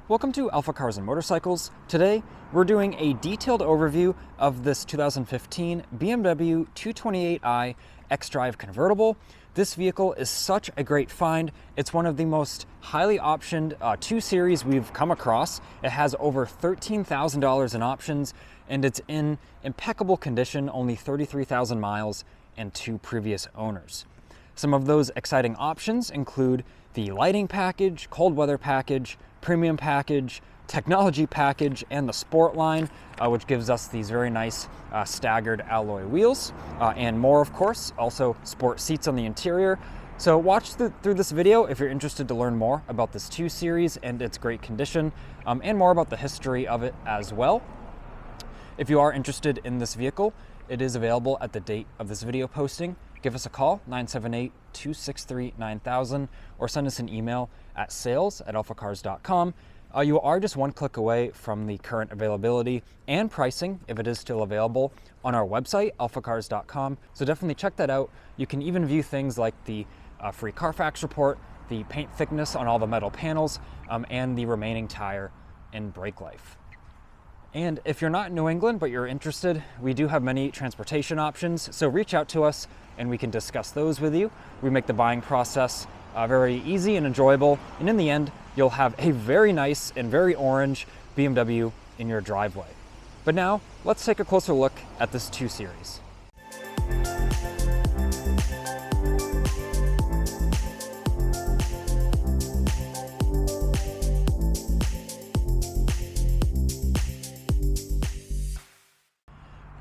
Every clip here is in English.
Welcome to AlphaCars and Motorcycles. Today, we're doing a detailed overview of this 2015 BMW 228i xDrive Convertible. This vehicle is such a great find. It's one of the most highly optioned 2 Series we've come across. It has over $13,000 in options, and it's in impeccable condition, only 33,000 miles and 2 previous owners. Some of those exciting options include the lighting package, cold weather package, premium package, technology package, and the sport line, which gives us these very nice staggered alloy wheels, and more, of course, also sport seats on the interior. So watch through this video if you're interested to learn more about this 2 Series and its great condition, and more about the history of it as well. If you are interested in this vehicle, it is available at the date of this video posting. Give us a call, 978-263-9000, or send us an email at sales@alphacars.com. You are just one click away from the current availability and pricing, if it is still available, on our website, alphacars.com. So definitely check that out. You can even view things like the free Carfax report, the paint thickness on all the metal panels, and the remaining tire and brake life. And if you're not in New England, but you're interested, we do have many transportation options. So reach out to us and we can discuss those with you. We make the buying process very easy and enjoyable. And in the end, you'll have a very nice and very orange BMW in your driveway. But now let's take a closer look at this 2 Series.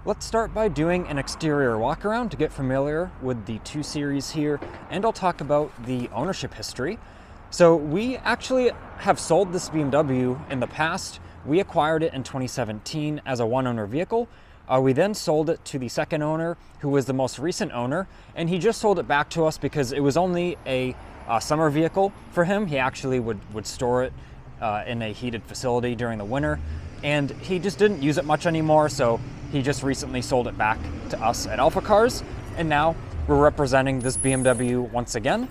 Let's start by doing an exterior walk around to get familiar with the 2 Series here, and I'll talk about the ownership history. So we actually have sold this BMW in the past. We acquired it in 2017 as a one-owner vehicle. We then sold it to the second owner, who was the most recent owner, and he just sold it back to us because it was only a summer vehicle for him. He actually would store it in a heated facility during the winter, and he just didn't use it much anymore, so he just recently sold it back to us at AlphaCars, and now we're representing this BMW once again,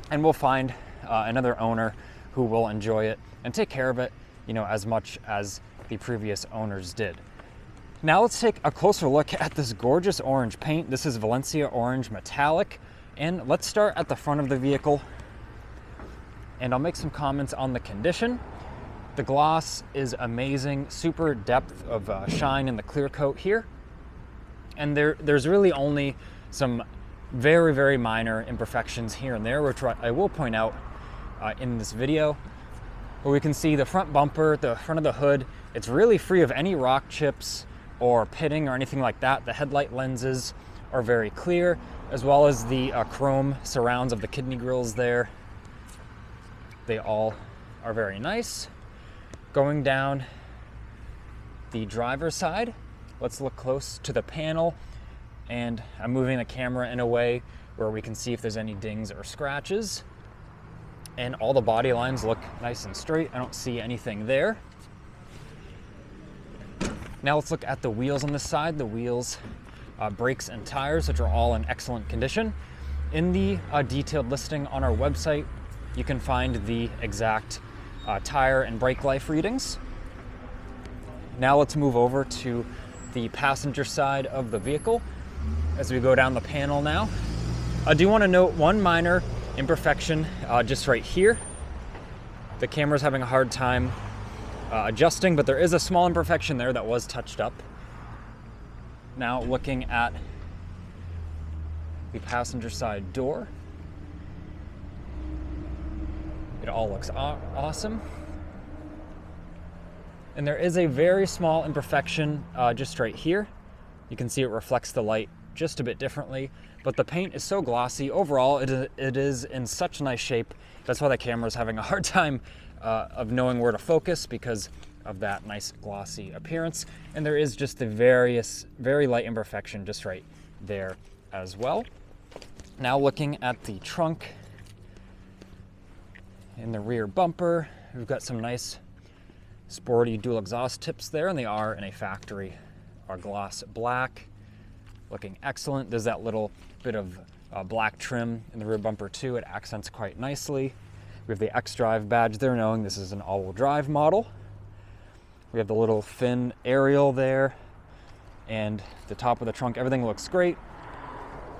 and we'll find another owner who will enjoy it and take care of it, as much as the previous owners did. Now let's take a closer look at this gorgeous orange paint. This is Valencia Orange Metallic, and let's start at the front of the vehicle, and I'll make some comments on the condition. The gloss is amazing, super depth of shine in the clear coat here. And there's really only some very, very minor imperfections here and there, which I will point out in this video. But we can see the front bumper, the front of the hood, it's really free of any rock chips or pitting or anything like that. The headlight lenses are very clear, as well as the chrome surrounds of the kidney grills there. They all are very nice. Going down the driver's side, let's look close to the panel, and I'm moving the camera in a way where we can see if there's any dings or scratches. And all the body lines look nice and straight. I don't see anything there. Now let's look at the wheels on this side. The wheels, brakes, and tires, which are all in excellent condition. In the detailed listing on our website, you can find the exact tire and brake life readings. Now let's move over to the passenger side of the vehicle as we go down the panel now. I do want to note one minor imperfection just right here. The camera's having a hard time adjusting, but there is a small imperfection there that was touched up. Now looking at the passenger side door. It all looks awesome. And there is a very small imperfection just right here. You can see it reflects the light just a bit differently, but the paint is so glossy. Overall, it is in such nice shape. That's why the camera is having a hard time of knowing where to focus because of that nice glossy appearance. And there is just the very light imperfection just right there as well. Now looking at the trunk, in the rear bumper, we've got some nice sporty dual exhaust tips there, and they are in a factory gloss black, looking excellent. There's that little bit of black trim in the rear bumper too. It accents quite nicely. We have the xDrive badge there, knowing this is an all-wheel drive model. We have the little fin aerial there, and the top of the trunk, everything looks great.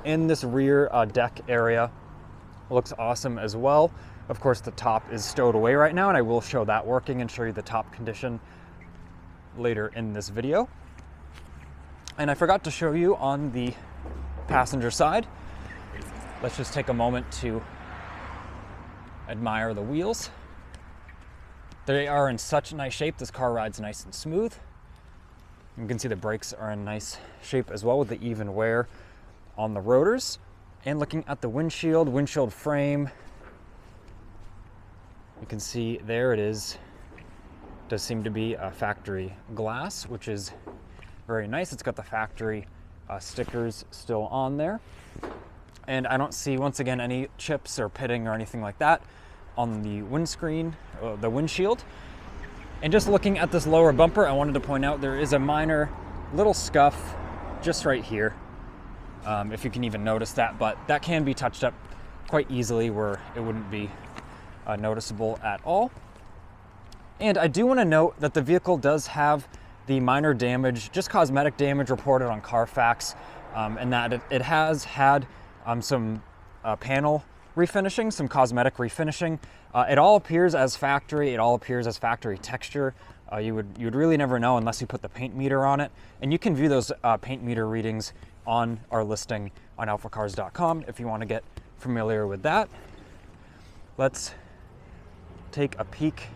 In this rear deck area looks awesome as well. Of course, the top is stowed away right now, and I will show that working and show you the top condition later in this video. And I forgot to show you on the passenger side. Let's just take a moment to admire the wheels. They are in such nice shape. This car rides nice and smooth. You can see the brakes are in nice shape as well with the even wear on the rotors. And looking at the windshield frame, you can see there it is. Does seem to be a factory glass, which is very nice. It's got the factory stickers still on there. And I don't see, once again, any chips or pitting or anything like that on the windscreen, the windshield. And just looking at this lower bumper, I wanted to point out there is a minor little scuff just right here. If you can even notice that, but that can be touched up quite easily where it wouldn't be noticeable at all. And I do want to note that the vehicle does have the minor damage, just cosmetic damage reported on Carfax, and that it has had some panel refinishing, some cosmetic refinishing. It all appears as factory, it all appears as factory texture. You would really never know unless you put the paint meter on it. And you can view those paint meter readings on our listing on AlphaCars.com if you want to get familiar with that. Let's take a peek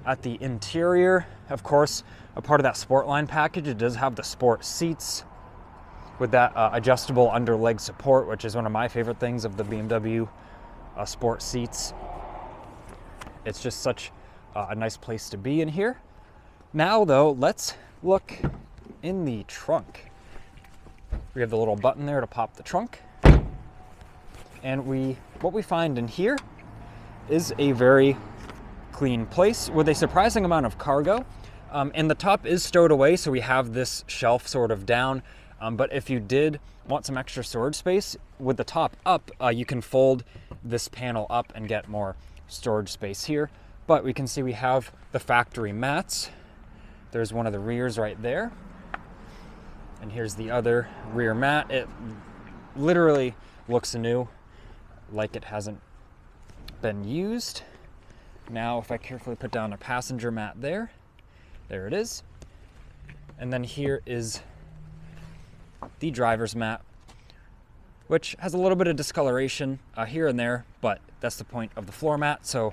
at the interior. Of course, a part of that Sportline package, it does have the sport seats with that adjustable under leg support, which is one of my favorite things of the BMW sport seats. It's just such a nice place to be in here. Now though, let's look in the trunk. We have the little button there to pop the trunk. And what we find in here is a very clean place with a surprising amount of cargo. And the top is stowed away, so we have this shelf sort of down. But if you did want some extra storage space, with the top up, you can fold this panel up and get more storage space here. But we can see we have the factory mats. There's one of the rears right there. And here's the other rear mat. It literally looks new, like it hasn't been used. Now, if I carefully put down a passenger mat there it is. And then here is the driver's mat, which has a little bit of discoloration here and there, but that's the point of the floor mat, so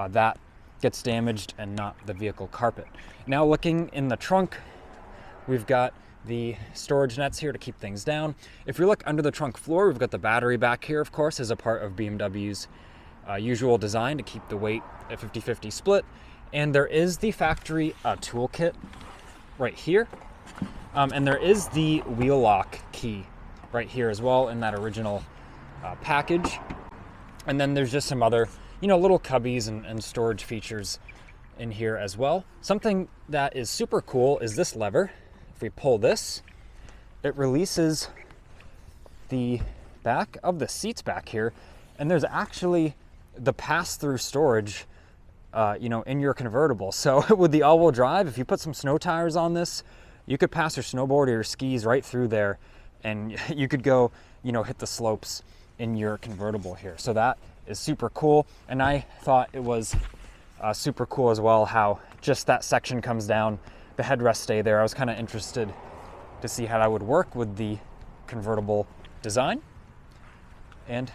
that gets damaged and not the vehicle carpet. Now looking in the trunk, we've got the storage nets here to keep things down. If you look under the trunk floor, we've got the battery back here, of course, as a part of BMW's usual design to keep the weight at 50-50 split. And there is the factory toolkit right here. And there is the wheel lock key right here as well in that original package. And then there's just some other, little cubbies and storage features in here as well. Something that is super cool is this lever. If we pull this, it releases the back of the seats back here. And there's actually the pass-through storage in your convertible. So with the all-wheel drive, if you put some snow tires on this, you could pass your snowboard or your skis right through there, and you could go, hit the slopes in your convertible here. So that is super cool. And I thought it was super cool as well how just that section comes down, the headrests stay there. I was kind of interested to see how that would work with the convertible design. And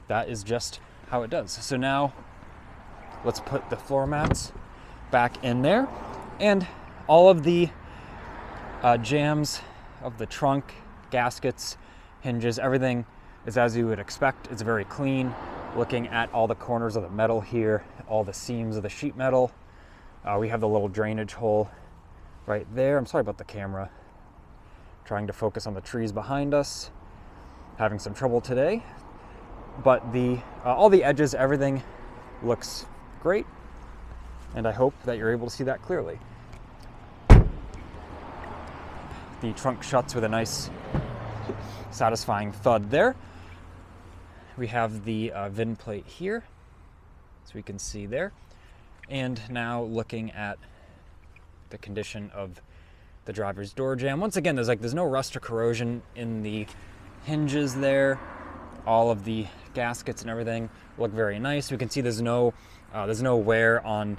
that is just how it does. So now let's put the floor mats back in there, and all of the jams of the trunk, gaskets, hinges, everything is as you would expect. It's very clean. Looking at all the corners of the metal here, all the seams of the sheet metal. We have the little drainage hole right there. I'm sorry about the camera. Trying to focus on the trees behind us. Having some trouble today. But all the edges, everything looks great. And I hope that you're able to see that clearly. The trunk shuts with a nice satisfying thud there. We have the VIN plate here. so we can see there. And now looking at the condition of the driver's door jamb. Once again, there's no rust or corrosion in the hinges there. All of the gaskets and everything look very nice. We can see there's no wear on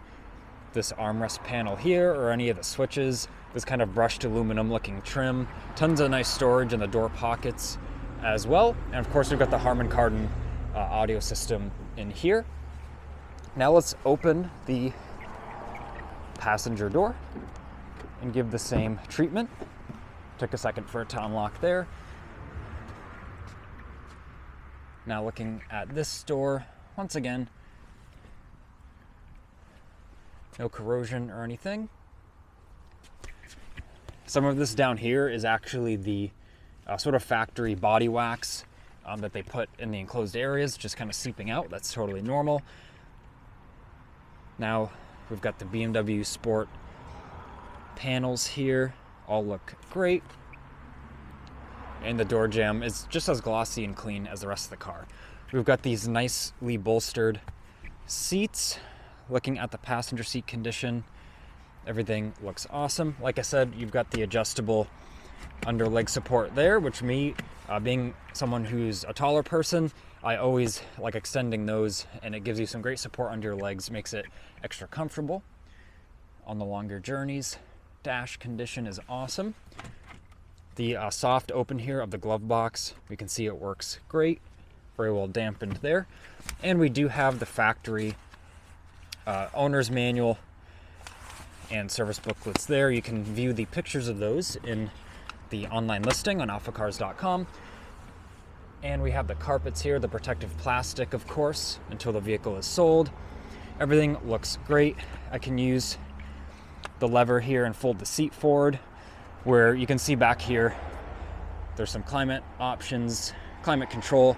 this armrest panel here or any of the switches. This kind of brushed aluminum looking trim. Tons of nice storage in the door pockets as well. And of course, we've got the Harman Kardon audio system in here. Now let's open the passenger door and give the same treatment. Took a second for it to unlock there. Now looking at this door, once again, no corrosion or anything. Some of this down here is actually the sort of factory body wax that they put in the enclosed areas, just kind of seeping out. That's totally normal. Now we've got the BMW Sport panels here, all look great. And the door jamb is just as glossy and clean as the rest of the car. We've got these nicely bolstered seats. Looking at the passenger seat condition, everything looks awesome. Like I said, you've got the adjustable under leg support there, which me, being someone who's a taller person, I always like extending those, and it gives you some great support under your legs, makes it extra comfortable on the longer journeys. Dash condition is awesome. The soft open here of the glove box, we can see it works great, very well dampened there. And we do have the factory owner's manual and service booklets there. You can view the pictures of those in the online listing on AlphaCars.com. And we have the carpets here, the protective plastic, of course, until the vehicle is sold. Everything looks great. I can use the lever here and fold the seat forward, where you can see back here, there's some climate options, climate control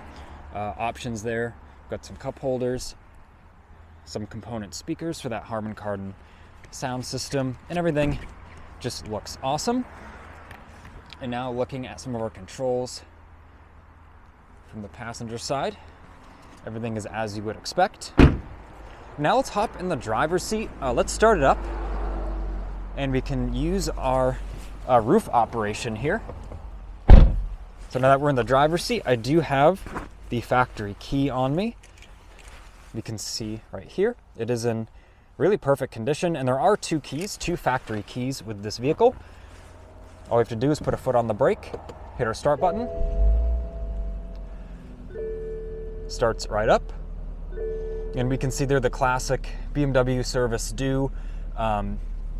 options there. Got some cup holders, some component speakers for that Harman Kardon sound system, and everything just looks awesome. And now looking at some of our controls from the passenger side, everything is as you would expect. Now let's hop in the driver's seat. Let's start it up, and we can use our roof operation here. So now that we're in the driver's seat, I do have the factory key on me. You can see right here, it is in really perfect condition, and there are two factory keys with this vehicle. All we have to do is put a foot on the brake, hit our start button, starts right up, and we can see there the classic BMW service due.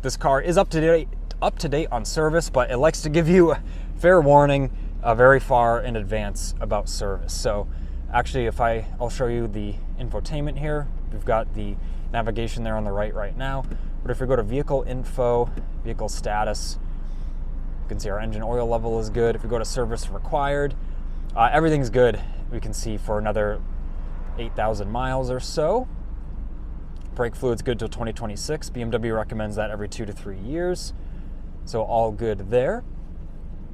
This car is up to date on service, but it likes to give you a fair warning very far in advance about service. So actually, I'll show you the infotainment here. We've got the navigation there on the right now. But if we go to vehicle info, vehicle status, you can see our engine oil level is good. If we go to service required, everything's good. We can see for another 8,000 miles or so. Brake fluid's good till 2026. BMW recommends that every 2 to 3 years. So all good there.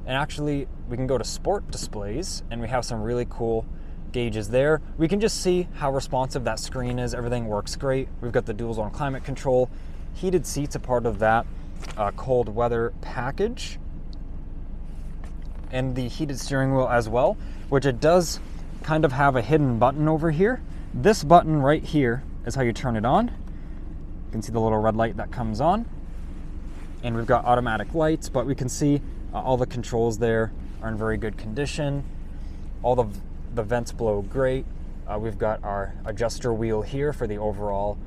And actually, we can go to sport displays, and we have some really cool gauges there. We can just see how responsive that screen is. Everything works great. We've got the dual zone climate control. Heated seats, a part of that cold weather package. And the heated steering wheel as well, which it does kind of have a hidden button over here. This button right here is how you turn it on. You can see the little red light that comes on. And we've got automatic lights, but we can see all the controls there are in very good condition. All the vents blow great. We've got our adjuster wheel here for the overall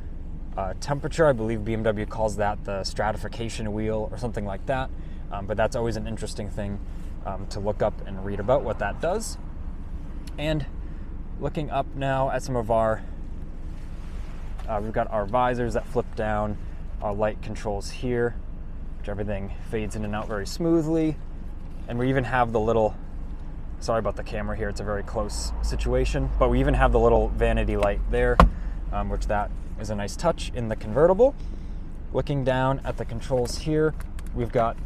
temperature. I believe BMW calls that the stratification wheel or something like that. But that's always an interesting thing to look up and read about what that does. And looking up now at some of our, we've got our visors that flip down, our light controls here, which everything fades in and out very smoothly. And we even have the little, sorry about the camera here, it's a very close situation, but we even have the little vanity light there, which that is a nice touch in the convertible. Looking down at the controls here, we've got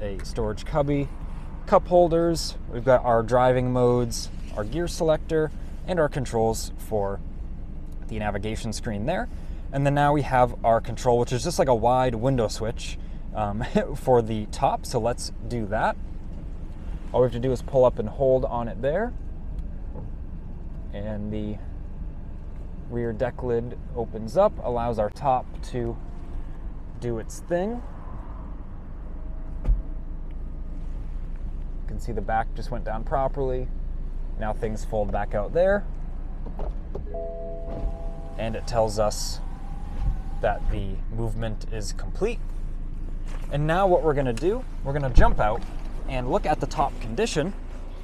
a storage cubby, cup holders, we've got our driving modes, our gear selector, and our controls for the navigation screen there. And then now we have our control, which is just like a wide window switch for the top. So let's do that. All we have to do is pull up and hold on it there. And the rear deck lid opens up, allows our top to do its thing. You can see the back just went down properly. Now things fold back out there. And it tells us that the movement is complete. And now what we're gonna do, we're gonna jump out and look at the top condition,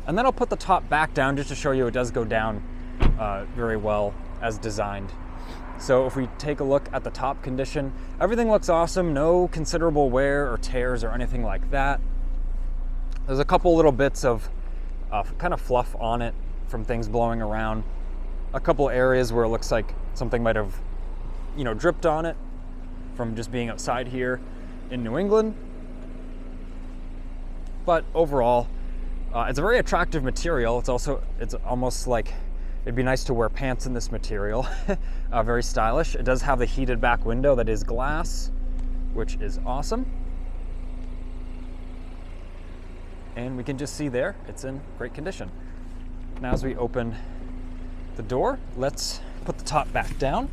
and then I'll put the top back down just to show you it does go down very well as designed. So if we take a look at the top condition, everything looks awesome, no considerable wear or tears or anything like that. There's a couple little bits of kind of fluff on it from things blowing around. A couple areas where it looks like something might have, dripped on it from just being outside here in New England. But overall, it's a very attractive material. It's almost like it'd be nice to wear pants in this material. Very stylish. It does have the heated back window that is glass, which is awesome. And we can just see there, it's in great condition. Now as we open the door, let's put the top back down.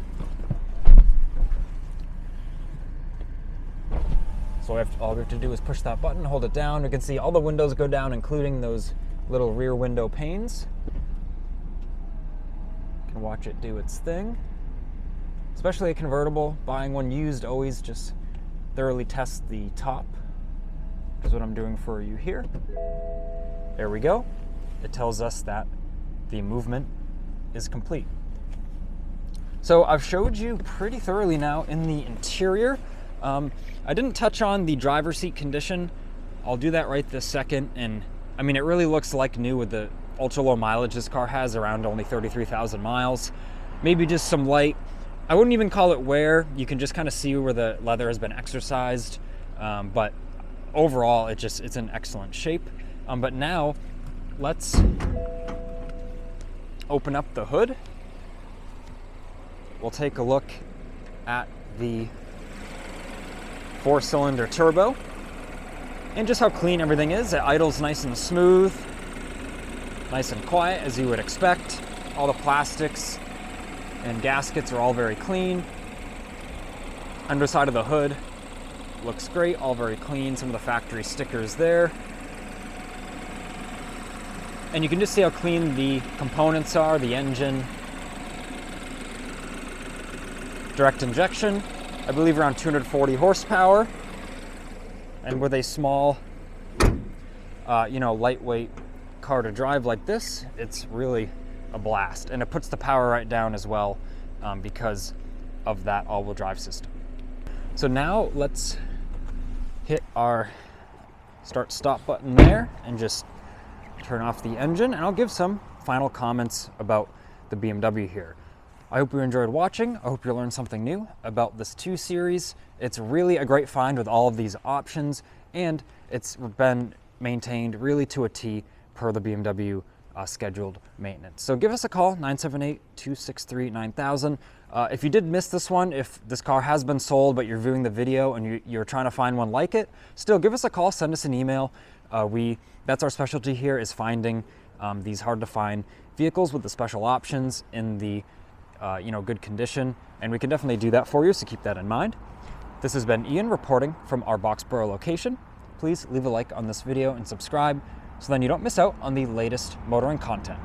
So all we have to do is push that button, hold it down. We can see all the windows go down, including those little rear window panes. You can watch it do its thing. Especially a convertible, buying one used, always just thoroughly test the top. Is what I'm doing for you here. There we go. It tells us that the movement is complete. So I've showed you pretty thoroughly now in the interior. I didn't touch on the driver's seat condition. I'll do that right this second. And I mean, it really looks like new with the ultra low mileage this car has, around only 33,000 miles. Maybe just some light, I wouldn't even call it wear. You can just kind of see where the leather has been exercised. But overall, it's in excellent shape. But now let's open up the hood. We'll take a look at the 4-cylinder turbo and just how clean everything is. It idles nice and smooth, nice and quiet as you would expect. All the plastics and gaskets are all very clean. Underside of the hood looks great, all very clean. Some of the factory stickers there. And you can just see how clean the components are, the engine. Direct injection, I believe around 240 horsepower. And with a small, lightweight car to drive like this, it's really a blast. And it puts the power right down as well because of that all-wheel drive system. So now let's hit our start-stop button there and just turn off the engine, and I'll give some final comments about the BMW here. I hope you enjoyed watching. I hope you learned something new about this 2 Series. It's really a great find with all of these options, and it's been maintained really to a T per the BMW scheduled maintenance. So give us a call, 978-263-9000. If you did miss this one, if this car has been sold but you're viewing the video and you're trying to find one like it, still give us a call, send us an email. That's our specialty here, is finding these hard to find vehicles with the special options in the good condition, and we can definitely do that for you, so keep that in mind. This has been Ian reporting from our Boxborough location. Please leave a like on this video and subscribe so then you don't miss out on the latest motoring content.